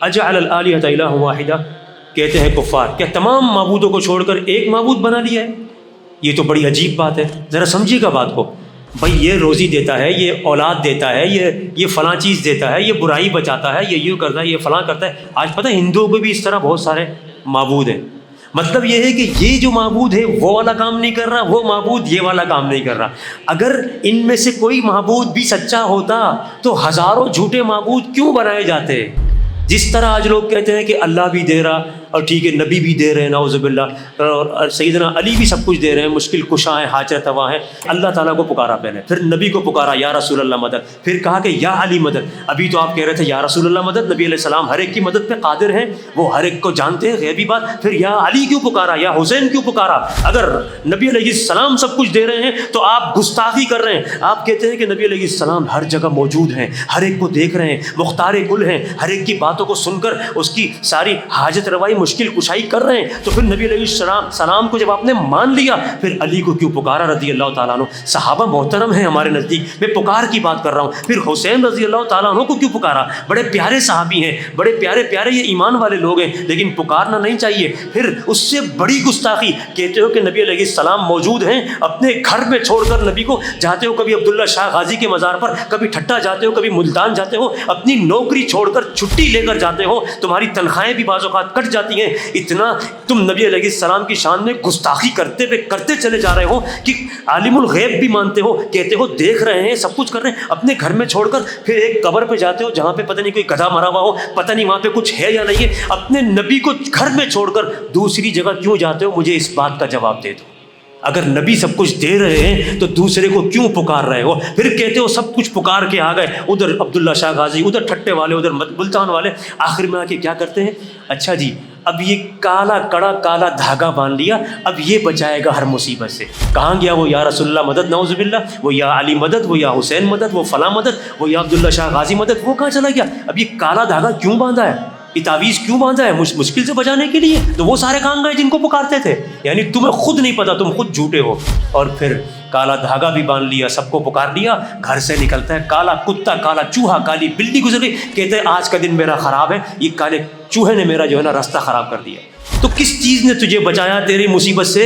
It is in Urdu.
اجعل الآلہۃ الہ واحدہ، کہتے ہیں کفار کیا تمام معبودوں کو چھوڑ کر ایک معبود بنا لیا ہے؟ یہ تو بڑی عجیب بات ہے، ذرا سمجھیے گا بات کو۔ بھائی یہ روزی دیتا ہے، یہ اولاد دیتا ہے، یہ فلاں چیز دیتا ہے، یہ برائی بچاتا ہے، یہ یوں کرتا ہے، یہ فلاں کرتا ہے۔ آج پتہ ہے ہندوؤں کو بھی اس طرح بہت سارے معبود ہیں۔ مطلب یہ ہے کہ یہ جو معبود ہے وہ والا کام نہیں کر رہا، وہ معبود یہ والا کام نہیں کر رہا۔ اگر ان میں سے کوئی معبود بھی سچا ہوتا تو ہزاروں جھوٹے معبود کیوں بنائے جاتے؟ جس طرح آج لوگ کہتے ہیں کہ اللہ بھی دے رہا اور ٹھیک ہے نبی بھی دے رہے ہیں نعوذ باللہ، اور سیدنا علی بھی سب کچھ دے رہے ہیں، مشکل کشا ہیں، حاجت روا ہیں۔ اللہ تعالیٰ کو پکارا پہلے، پھر نبی کو پکارا یا رسول اللہ مدد، پھر کہا کہ یا علی مدد۔ ابھی تو آپ کہہ رہے تھے یا رسول اللہ مدد، نبی علیہ السلام ہر ایک کی مدد پہ قادر ہیں، وہ ہر ایک کو جانتے ہیں غیبی بات۔ پھر یا علی کیوں پکارا، یا حسین کیوں پکارا؟ اگر نبی علیہ السلام سب کچھ دے رہے ہیں تو آپ گستاخی کر رہے ہیں۔ آپ کہتے ہیں کہ نبی علیہ السلام ہر جگہ موجود ہیں، ہر ایک کو دیکھ رہے ہیں، مختار کل ہیں، ہر ایک کی باتوں کو سن کر اس کی ساری حاجت روائی مشکل کشائی کر رہے ہیں۔ تو پھر نبی علیہ السلام کو جب آپ نے مان لیا پھر علی کو کیوں پکارا رضی اللہ تعالیٰ عنہ؟ صحابہ محترم ہیں ہمارے نزدیک، میں پکار کی بات کر رہا ہوں۔ پھر حسین رضی اللہ تعالیٰ عنہ کو کیوں پکارا؟ بڑے پیارے صحابی ہیں، بڑے پیارے پیارے یہ ایمان والے لوگ ہیں، لیکن پکارنا نہیں چاہیے۔ پھر اس سے بڑی گستاخی کہتے ہو کہ نبی علیہ السلام موجود ہیں، اپنے گھر میں چھوڑ کر نبی کو جاتے ہو، کبھی عبداللہ شاہ غازی کے مزار پر، کبھی ٹھٹا جاتے ہو، کبھی ملتان جاتے ہو، اپنی نوکری چھوڑ کر چھٹی لے کر جاتے ہو، تمہاری تنخواہیں بھی بعض اوقات کٹ جاتی ہیں۔ اتنا تم نبی علیہ السلام کی شان میں گستاخی کرتے چلے جا رہے ہو کہ عالم الغیب بھی مانتے ہو، کہتے ہو دیکھ رہے ہیں، سب کچھ کر رہے ہیں، اپنے گھر میں چھوڑ کر پھر ایک قبر پہ جاتے ہو جہاں پہ پتہ نہیں کوئی گدھا مرا ہوا ہو، پتہ نہیں وہاں پہ کچھ ہے یا نہیں ہے۔ اپنے نبی کو گھر میں چھوڑ کر دوسری جگہ کیوں جاتے ہو؟ مجھے اس بات کا جواب دے دو۔ اگر نبی سب کچھ دے رہے ہیں تو دوسرے کو کیوں پکار رہے ہو؟ پھر کہتے ہو سب کچھ پکار کے آ گئے، ادھر عبداللہ شاہ غازی، ادھر ٹھٹے والے، ادھر ملتان والے، آخر میں آ کے کیا کرتے ہیں؟ اچھا جی اب یہ کالا کڑا کالا دھاگا باندھ لیا، اب یہ بچائے گا ہر مصیبت سے۔ کہاں گیا وہ یا رسول اللہ مدد نعوذ باللہ، وہ یا علی مدد، وہ یا حسین مدد، وہ فلاں مدد، وہ یا عبداللہ شاہ غازی مدد، وہ کہاں چلا گیا؟ اب یہ کالا دھاگا کیوں باندھا ہے؟ یہ تعویذ کیوں باندھا ہے؟ مشکل سے بچانے کے لیے؟ تو وہ سارے کہاں گئے جن کو پکارتے تھے؟ یعنی تمہیں خود نہیں پتا، تم خود جھوٹے ہو۔ اور پھر کالا دھاگا بھی باندھ لیا، سب کو پکار لیا، گھر سے نکلتا ہے کالا کتا، کالا چوہا، کالی بلی گزر گئی، کہتے ہیں آج کا دن میرا خراب ہے، یہ کالے چوہے نے میرا جو ہے نا راستہ خراب کر دیا۔ تو کس چیز نے تجھے بچایا تیری مصیبت سے؟